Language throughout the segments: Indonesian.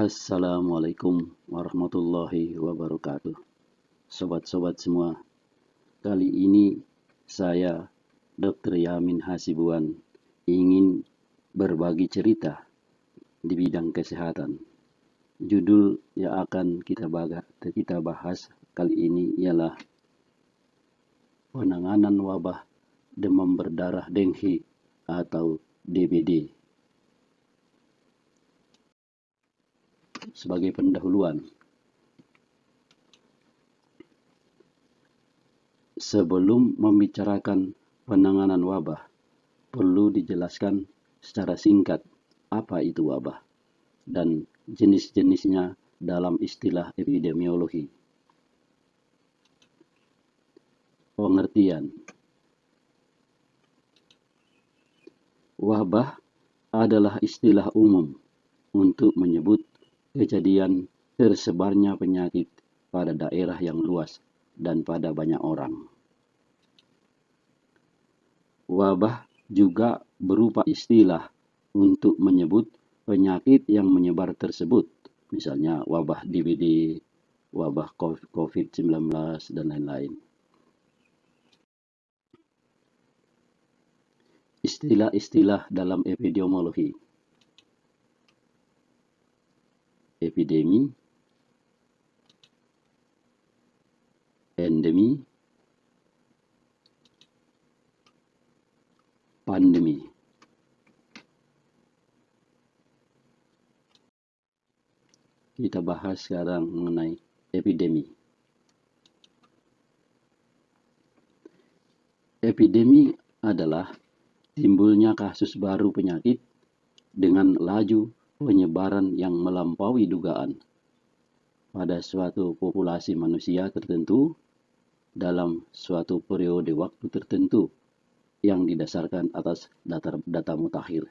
Assalamualaikum warahmatullahi wabarakatuh. Sobat-sobat semua, kali ini saya, Dr. Yamin Hasibuan, ingin berbagi cerita di bidang kesehatan. Judul yang akan kita bahas kali ini ialah penanganan wabah demam berdarah Dengue atau DBD. Sebagai pendahuluan, sebelum membicarakan penanganan wabah, perlu dijelaskan secara singkat apa itu wabah dan jenis-jenisnya dalam istilah epidemiologi. Pengertian: wabah adalah istilah umum untuk menyebut kejadian tersebarnya penyakit pada daerah yang luas dan pada banyak orang. Wabah juga berupa istilah untuk menyebut penyakit yang menyebar tersebut, misalnya wabah DBD, wabah COVID-19, dan lain-lain. Istilah-istilah dalam epidemiologi: epidemi, endemi, pandemi. Kita bahas sekarang mengenai epidemi. Epidemi adalah timbulnya kasus baru penyakit dengan laju penyebaran yang melampaui dugaan pada suatu populasi manusia tertentu dalam suatu periode waktu tertentu yang didasarkan atas data mutakhir.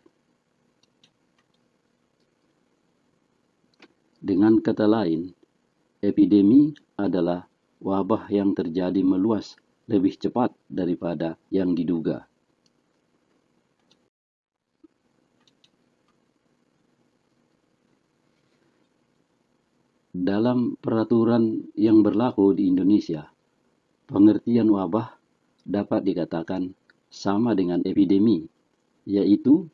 Dengan kata lain, epidemi adalah wabah yang terjadi meluas lebih cepat daripada yang diduga. Dalam peraturan yang berlaku di Indonesia, pengertian wabah dapat dikatakan sama dengan epidemi, yaitu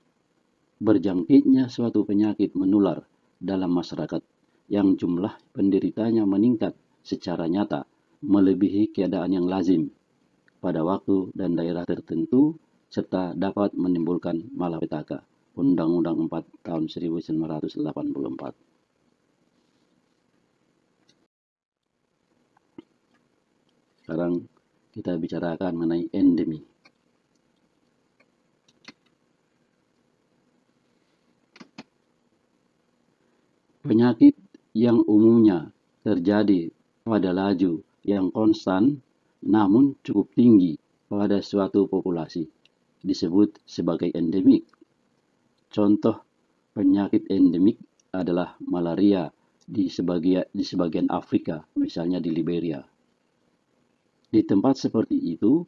berjangkitnya suatu penyakit menular dalam masyarakat yang jumlah penderitanya meningkat secara nyata melebihi keadaan yang lazim pada waktu dan daerah tertentu serta dapat menimbulkan malapetaka. Undang-Undang 4 tahun 1984. Sekarang kita bicarakan mengenai endemi. Penyakit yang umumnya terjadi pada laju yang konstan namun cukup tinggi pada suatu populasi disebut sebagai endemik. Contoh penyakit endemik adalah malaria di sebagian Afrika, misalnya di Liberia. Di tempat seperti itu,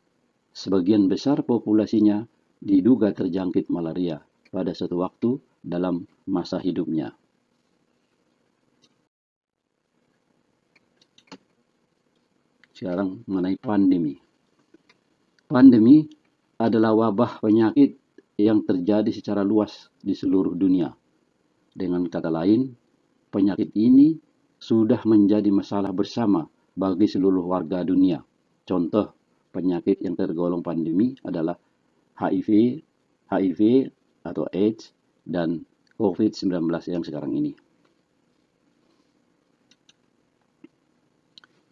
sebagian besar populasinya diduga terjangkit malaria pada suatu waktu dalam masa hidupnya. Sekarang mengenai pandemi. Pandemi adalah wabah penyakit yang terjadi secara luas di seluruh dunia. Dengan kata lain, penyakit ini sudah menjadi masalah bersama bagi seluruh warga dunia. Contoh penyakit yang tergolong pandemi adalah HIV atau AIDS dan COVID-19 yang sekarang ini.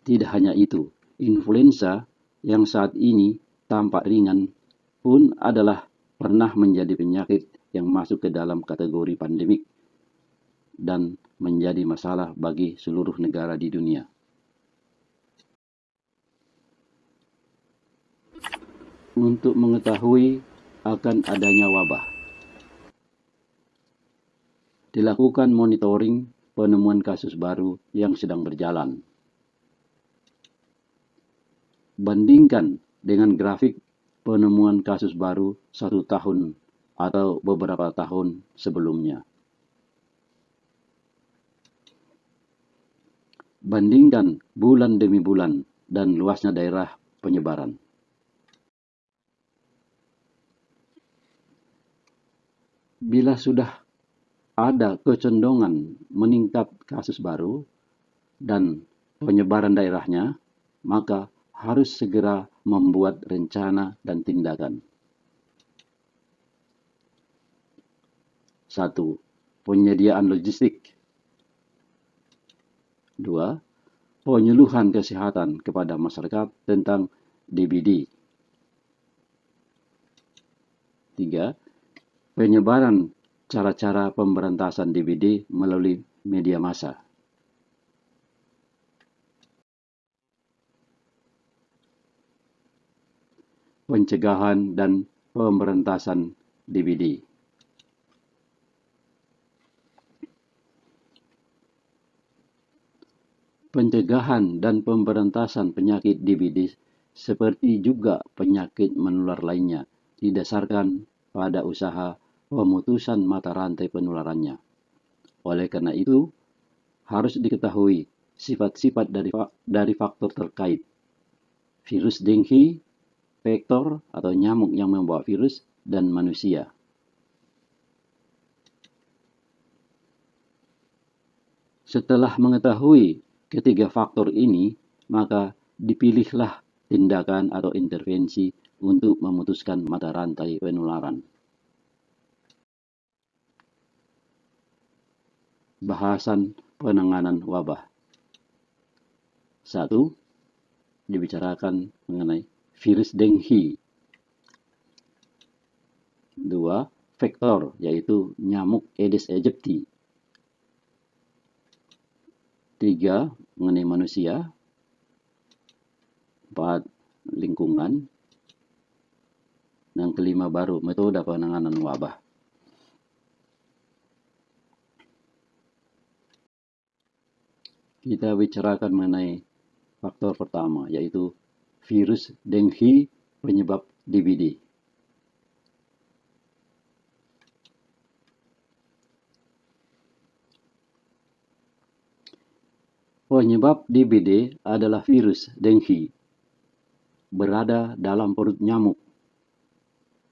Tidak hanya itu, influenza yang saat ini tampak ringan pun adalah pernah menjadi penyakit yang masuk ke dalam kategori pandemik dan menjadi masalah bagi seluruh negara di dunia. Untuk mengetahui akan adanya wabah, dilakukan monitoring penemuan kasus baru yang sedang berjalan. Bandingkan dengan grafik penemuan kasus baru 1 tahun atau beberapa tahun sebelumnya. Bandingkan bulan demi bulan dan luasnya daerah penyebaran. Bila sudah ada kecenderungan meningkat kasus baru dan penyebaran daerahnya, maka harus segera membuat rencana dan tindakan. 1. Penyediaan logistik. 2. Penyuluhan kesehatan kepada masyarakat tentang DBD. 3. Penyebaran cara-cara pemberantasan DBD melalui media massa. Pencegahan dan pemberantasan DBD. Pencegahan dan pemberantasan penyakit DBD seperti juga penyakit menular lainnya didasarkan pada usaha pemutusan mata rantai penularannya. Oleh karena itu, harus diketahui sifat-sifat dari faktor terkait. Virus Dengue, vektor atau nyamuk yang membawa virus, dan manusia. Setelah mengetahui ketiga faktor ini, maka dipilihlah tindakan atau intervensi untuk memutuskan mata rantai penularan. Bahasan penanganan wabah. 1. Dibicarakan mengenai virus Dengue. 2. Vektor, yaitu nyamuk Aedes aegypti. 3. Mengenai manusia. 4. Lingkungan. Dan kelima baru, metode penanganan wabah. Kita bicarakan mengenai faktor pertama, yaitu virus Dengue penyebab DBD. Penyebab DBD adalah virus Dengue berada dalam perut nyamuk.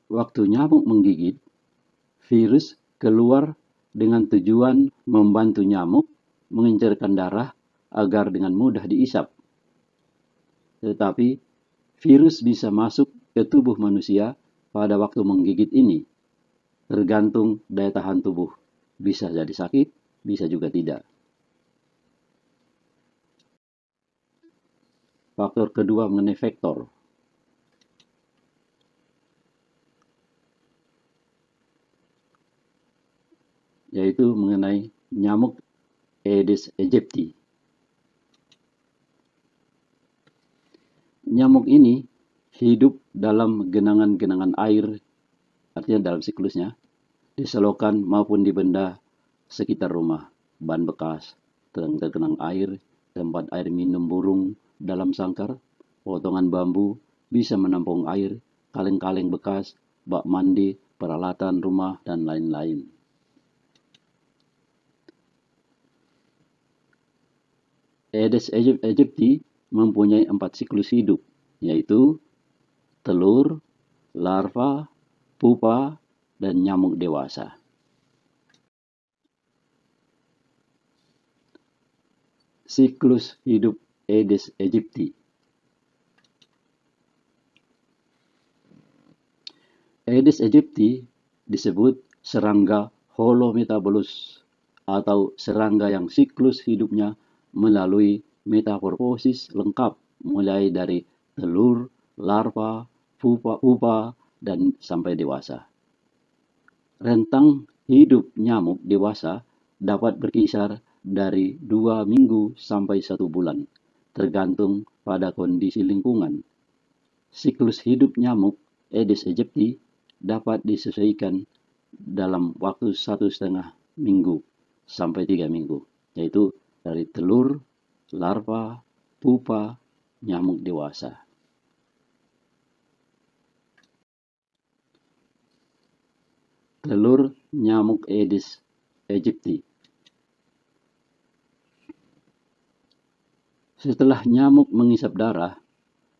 Waktu nyamuk menggigit, virus keluar dengan tujuan membantu nyamuk mengencerkan darah agar dengan mudah diisap. Tetapi virus bisa masuk ke tubuh manusia pada waktu menggigit ini, tergantung daya tahan tubuh. Bisa jadi sakit, bisa juga tidak. Faktor kedua mengenai vektor. Yaitu mengenai nyamuk Aedes aegypti. Nyamuk ini hidup dalam genangan-genangan air, artinya dalam siklusnya, di selokan maupun di benda sekitar rumah, ban bekas, tergenang air, tempat air minum burung dalam sangkar, potongan bambu bisa menampung air, kaleng-kaleng bekas, bak mandi, peralatan rumah, dan lain-lain. Aedes aegypti mempunyai 4 siklus hidup, yaitu telur, larva, pupa, dan nyamuk dewasa. Siklus hidup Aedes aegypti. Aedes aegypti disebut serangga holometabolus atau serangga yang siklus hidupnya melalui metamorfosis lengkap mulai dari telur, larva, pupa, dan sampai dewasa. Rentang hidup nyamuk dewasa dapat berkisar dari 2 minggu sampai 1 bulan, tergantung pada kondisi lingkungan. Siklus hidup nyamuk Aedes aegypti dapat disesuaikan dalam waktu 1,5 minggu sampai 3 minggu, yaitu dari telur, larva, pupa, nyamuk dewasa. Telur nyamuk Aedes aegypti. Setelah nyamuk mengisap darah,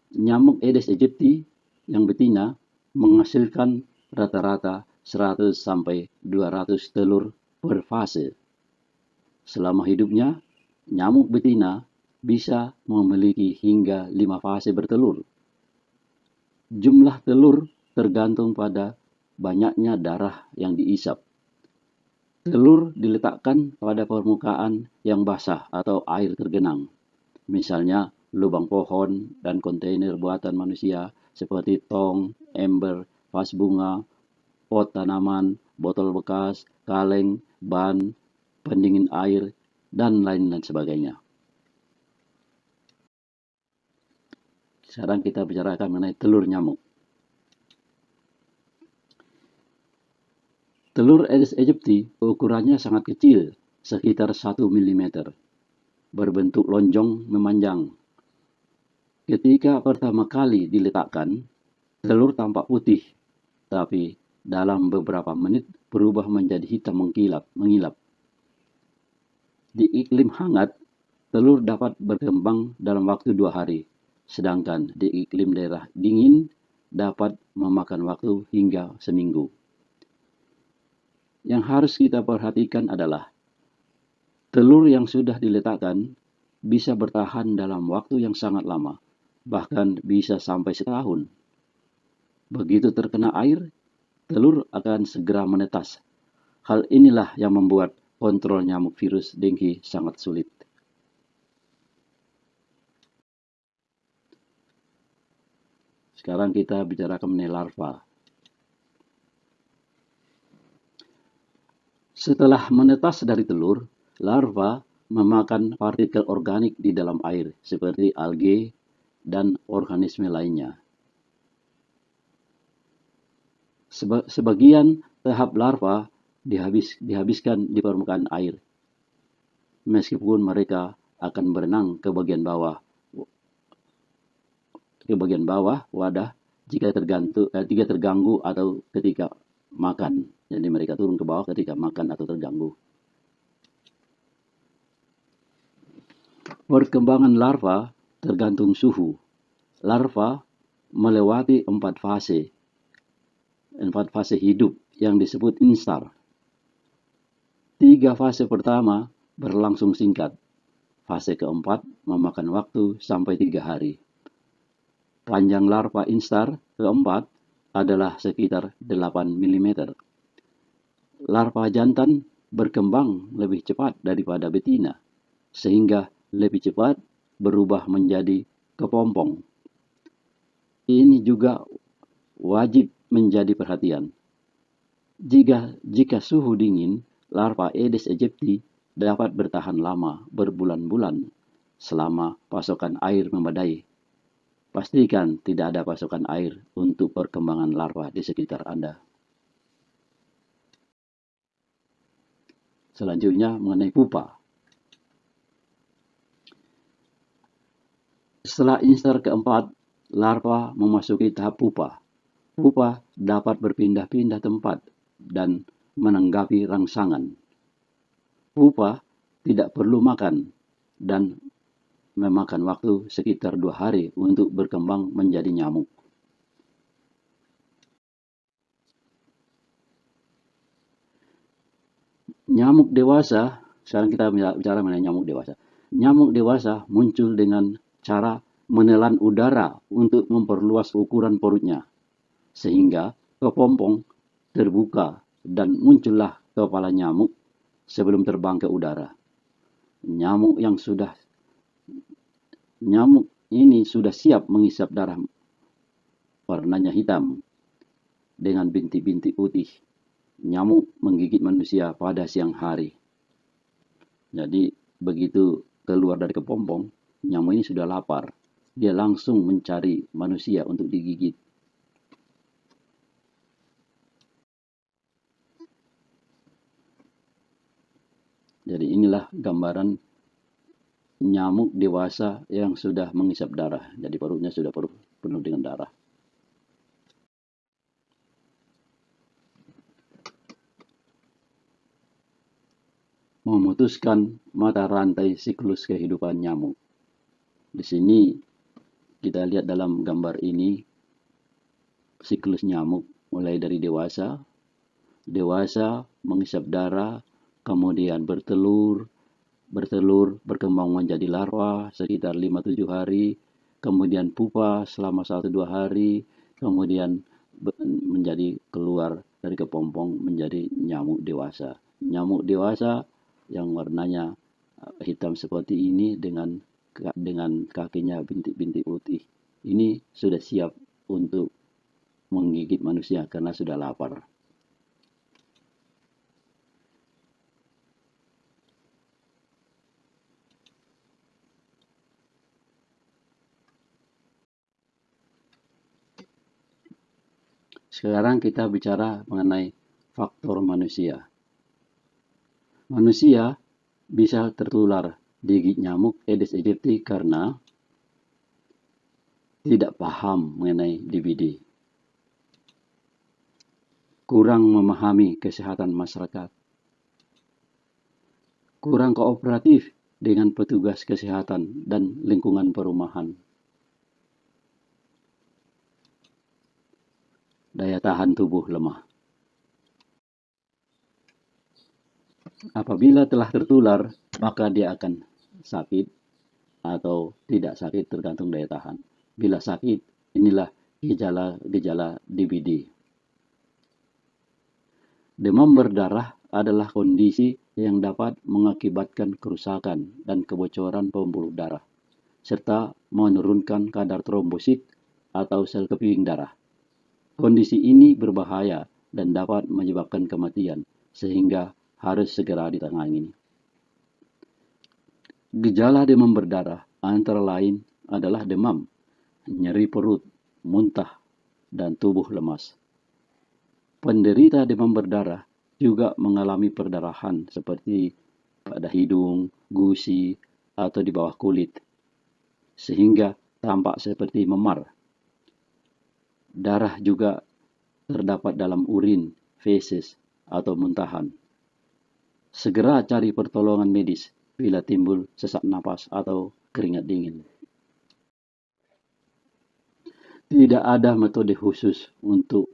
nyamuk Aedes aegypti yang betina menghasilkan rata-rata 100 sampai 200 telur per fase. Selama hidupnya, nyamuk betina bisa memiliki hingga 5 fase bertelur. Jumlah telur tergantung pada banyaknya darah yang diisap. Telur diletakkan pada permukaan yang basah atau air tergenang. Misalnya lubang pohon dan kontainer buatan manusia seperti tong, ember, vas bunga, pot tanaman, botol bekas, kaleng, ban, pendingin air, dan lain sebagainya. Sekarang kita bicarakan mengenai telur nyamuk. Telur Aedes aegypti ukurannya sangat kecil, sekitar 1 mm, berbentuk lonjong memanjang. Ketika pertama kali diletakkan, telur tampak putih, tapi dalam beberapa menit berubah menjadi hitam mengilap. Di iklim hangat, telur dapat berkembang dalam waktu 2 hari, sedangkan di iklim daerah dingin dapat memakan waktu hingga seminggu. Yang harus kita perhatikan adalah telur yang sudah diletakkan bisa bertahan dalam waktu yang sangat lama, bahkan bisa sampai setahun. Begitu terkena air, telur akan segera menetas. Hal inilah yang membuat kontrol nyamuk virus dengki sangat sulit. Sekarang kita bicarakan mengenai larva. Setelah menetas dari telur, larva memakan partikel organik di dalam air seperti alge dan organisme lainnya. Sebagian tahap larva dihabiskan di permukaan air, meskipun mereka akan berenang ke bagian bawah wadah jika terganggu atau ketika makan. Jadi mereka turun ke bawah ketika makan atau terganggu. Perkembangan larva tergantung suhu. Larva melewati 4 fase hidup yang disebut instar. 3 fase pertama berlangsung singkat. Fase keempat memakan waktu sampai 3 hari. Panjang larva instar keempat adalah sekitar 8 mm. Larva jantan berkembang lebih cepat daripada betina, sehingga lebih cepat berubah menjadi kepompong. Ini juga wajib menjadi perhatian. Jika suhu dingin, larva Aedes aegypti dapat bertahan lama berbulan-bulan selama pasokan air memadai. Pastikan tidak ada pasokan air untuk perkembangan larva di sekitar Anda. Selanjutnya mengenai pupa. Setelah instar keempat, larva memasuki tahap pupa. Pupa dapat berpindah-pindah tempat dan menanggapi rangsangan. Pupa tidak perlu makan dan memakan waktu sekitar 2 hari untuk berkembang menjadi nyamuk. Nyamuk dewasa, sekarang kita bicara mengenai nyamuk dewasa. Nyamuk dewasa muncul dengan cara menelan udara untuk memperluas ukuran perutnya, sehingga kepompong terbuka dan muncullah kepala nyamuk sebelum terbang ke udara. Nyamuk yang sudah Nyamuk ini sudah siap menghisap darah warnanya hitam dengan bintik-bintik putih. Nyamuk menggigit manusia pada siang hari. Jadi begitu keluar dari kepompong, nyamuk ini sudah lapar. Dia langsung mencari manusia untuk digigit. Jadi inilah gambaran nyamuk dewasa yang sudah menghisap darah. Jadi perutnya sudah penuh dengan darah. Memutuskan mata rantai siklus kehidupan nyamuk. Di sini kita lihat dalam gambar ini siklus nyamuk mulai dari dewasa menghisap darah, kemudian bertelur, berkembang menjadi larva sekitar 5-7 hari, kemudian pupa selama 1-2 hari, kemudian menjadi keluar dari kepompong menjadi nyamuk dewasa. Nyamuk dewasa yang warnanya hitam seperti ini dengan kakinya bintik-bintik putih. Ini sudah siap untuk menggigit manusia karena sudah lapar. Sekarang kita bicara mengenai faktor manusia. Manusia bisa tertular digigit nyamuk Aedes aegypti karena tidak paham mengenai DBD, kurang memahami kesehatan masyarakat, kurang kooperatif dengan petugas kesehatan dan lingkungan perumahan, daya tahan tubuh lemah. Apabila telah tertular, maka dia akan sakit atau tidak sakit tergantung daya tahan. Bila sakit, inilah gejala DBD. Demam berdarah adalah kondisi yang dapat mengakibatkan kerusakan dan kebocoran pembuluh darah, serta menurunkan kadar trombosit atau sel keping darah. Kondisi ini berbahaya dan dapat menyebabkan kematian, sehingga harus segera ditangani. Gejala demam berdarah antara lain adalah demam, nyeri perut, muntah, dan tubuh lemas. Penderita demam berdarah juga mengalami perdarahan seperti pada hidung, gusi, atau di bawah kulit, sehingga tampak seperti memar. Darah juga terdapat dalam urin, feses, atau muntahan. Segera cari pertolongan medis bila timbul sesak napas atau keringat dingin. Tidak ada metode khusus untuk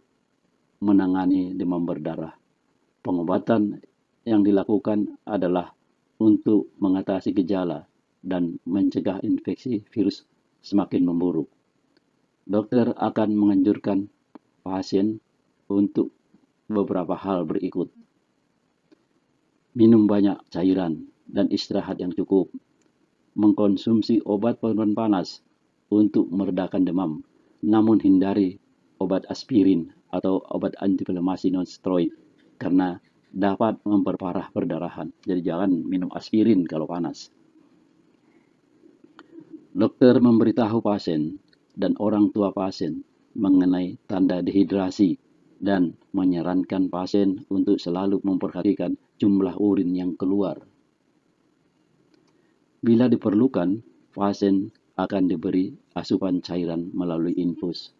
menangani demam berdarah. Pengobatan yang dilakukan adalah untuk mengatasi gejala dan mencegah infeksi virus semakin memburuk. Dokter akan menganjurkan pasien untuk beberapa hal berikut. Minum banyak cairan dan istirahat yang cukup. Mengkonsumsi obat penurun panas untuk meredakan demam, namun hindari obat aspirin atau obat antiinflamasi non-steroid karena dapat memperparah perdarahan. Jadi jangan minum aspirin kalau panas. Dokter memberitahu pasien dan orang tua pasien mengenai tanda dehidrasi dan menyarankan pasien untuk selalu memperhatikan jumlah urin yang keluar. Bila diperlukan, pasien akan diberi asupan cairan melalui infus.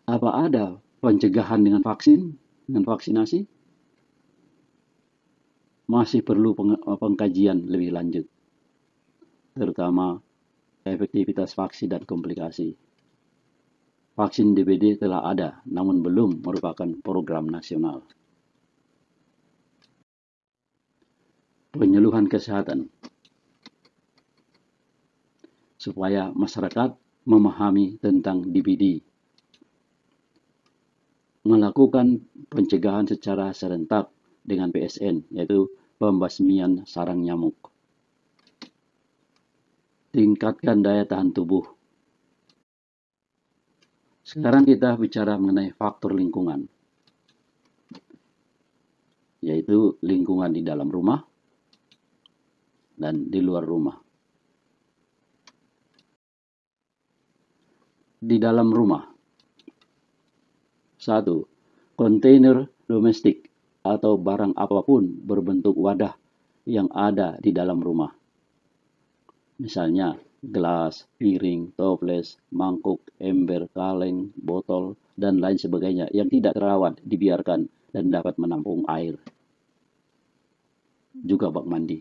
Apa ada pencegahan dengan vaksinasi? Masih perlu pengkajian lebih lanjut, terutama efektivitas vaksin dan komplikasi. Vaksin DBD telah ada, namun belum merupakan program nasional. Penyuluhan kesehatan supaya masyarakat memahami tentang DBD. Melakukan pencegahan secara serentak dengan PSN, yaitu pembasmian sarang nyamuk. Tingkatkan daya tahan tubuh. Sekarang kita bicara mengenai faktor lingkungan, yaitu lingkungan di dalam rumah dan di luar rumah. Di dalam rumah. 1. Kontainer domestik atau barang apapun berbentuk wadah yang ada di dalam rumah. Misalnya gelas, piring, toples, mangkuk, ember, kaleng, botol, dan lain sebagainya yang tidak terawat dibiarkan dan dapat menampung air. Juga bak mandi.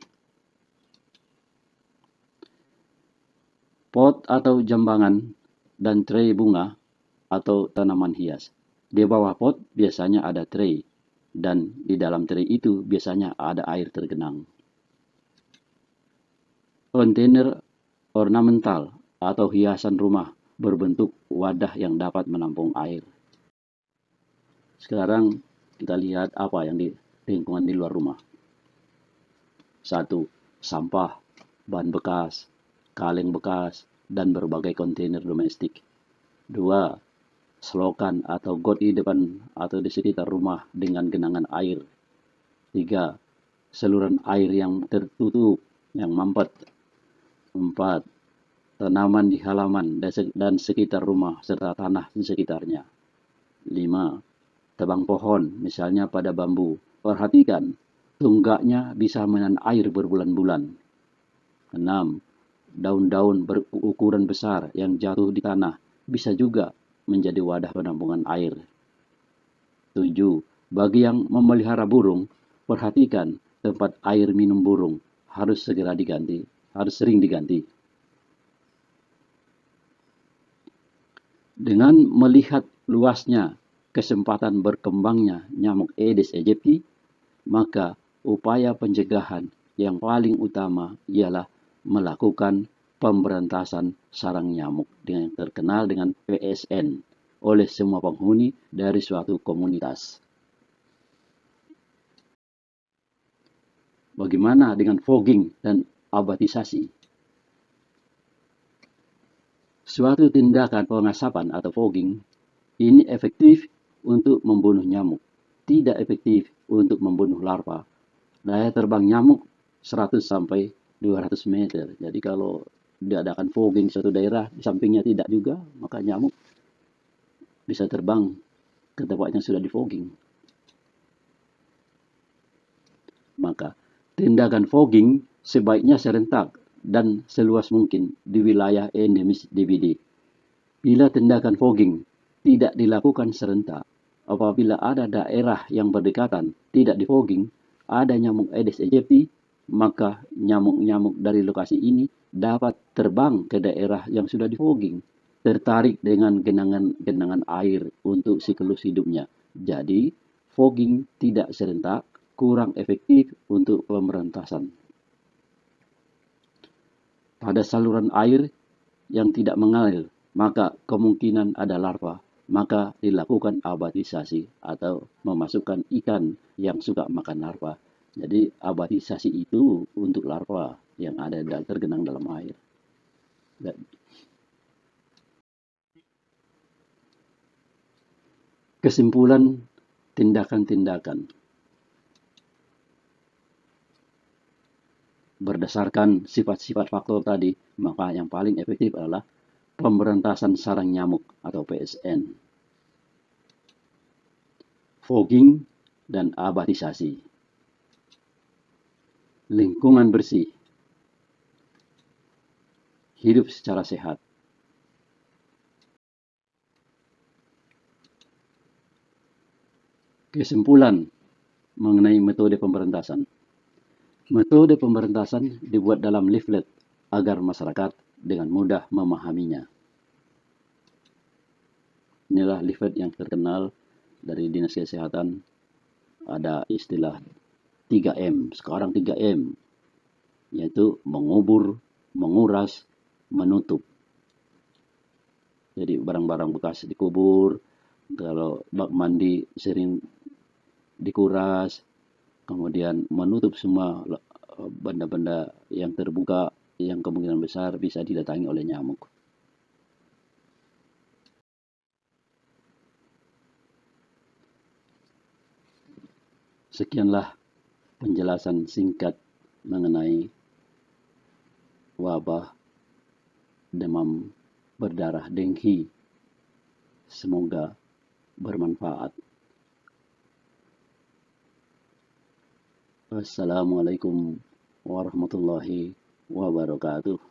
Pot atau jambangan dan tray bunga atau tanaman hias. Di bawah pot biasanya ada tray, dan di dalam tray itu biasanya ada air tergenang. Kontainer ornamental atau hiasan rumah berbentuk wadah yang dapat menampung air. Sekarang kita lihat apa yang di lingkungan di luar rumah. 1. Sampah, ban bekas, kaleng bekas, dan berbagai kontainer domestik. 2. Selokan atau got di depan atau di sekitar rumah dengan genangan air. 3. Saluran air yang tertutup, yang mampet. 4. Tanaman di halaman dan sekitar rumah serta tanah di sekitarnya. 5. Tebang pohon, misalnya pada bambu. Perhatikan, tunggaknya bisa menahan air berbulan-bulan. 6. Daun-daun berukuran besar yang jatuh di tanah bisa juga menjadi wadah penampungan air. 7. Bagi yang memelihara burung, perhatikan tempat air minum burung harus segera diganti, harus sering diganti. Dengan melihat luasnya kesempatan berkembangnya nyamuk Aedes aegypti, maka upaya pencegahan yang paling utama ialah melakukan pemberantasan sarang nyamuk yang terkenal dengan PSN oleh semua penghuni dari suatu komunitas. Bagaimana dengan fogging dan abatisasi? Suatu tindakan pengasapan atau fogging ini efektif untuk membunuh nyamuk, tidak efektif untuk membunuh larva. Daya terbang nyamuk 100 sampai 200 meter. Jadi kalau diadakan fogging di suatu daerah, di sampingnya tidak juga, maka nyamuk bisa terbang ke tempat yang sudah di-fogging. Maka tindakan fogging sebaiknya serentak dan seluas mungkin di wilayah endemis DBD. Bila tindakan fogging tidak dilakukan serentak, apabila ada daerah yang berdekatan tidak di-fogging, ada nyamuk Aedes aegypti, maka nyamuk-nyamuk dari lokasi ini dapat terbang ke daerah yang sudah di-fogging, tertarik dengan genangan air untuk siklus hidupnya. Jadi, fogging tidak serentak, kurang efektif untuk pemberantasan. Pada saluran air yang tidak mengalir, maka kemungkinan ada larva, maka dilakukan abatisasi atau memasukkan ikan yang suka makan larva. Jadi abatisasi itu untuk larva yang ada tergenang dalam air. Kesimpulan tindakan-tindakan. Berdasarkan sifat-sifat faktor tadi, maka yang paling efektif adalah pemberantasan sarang nyamuk atau PSN, fogging, dan abatisasi. Lingkungan bersih, hidup secara sehat. Kesimpulan mengenai metode pemberantasan. Metode pemberantasan dibuat dalam leaflet agar masyarakat dengan mudah memahaminya. Inilah leaflet yang terkenal dari Dinas Kesehatan. Ada istilah 3M, sekarang 3M, yaitu mengubur, menguras, menutup. Jadi barang-barang bekas dikubur, kalau bak mandi sering dikuras, kemudian menutup semua benda-benda yang terbuka yang kemungkinan besar bisa didatangi oleh nyamuk. Sekianlah penjelasan singkat mengenai wabah demam berdarah dengki. Semoga bermanfaat. Wassalamualaikum warahmatullahi wabarakatuh.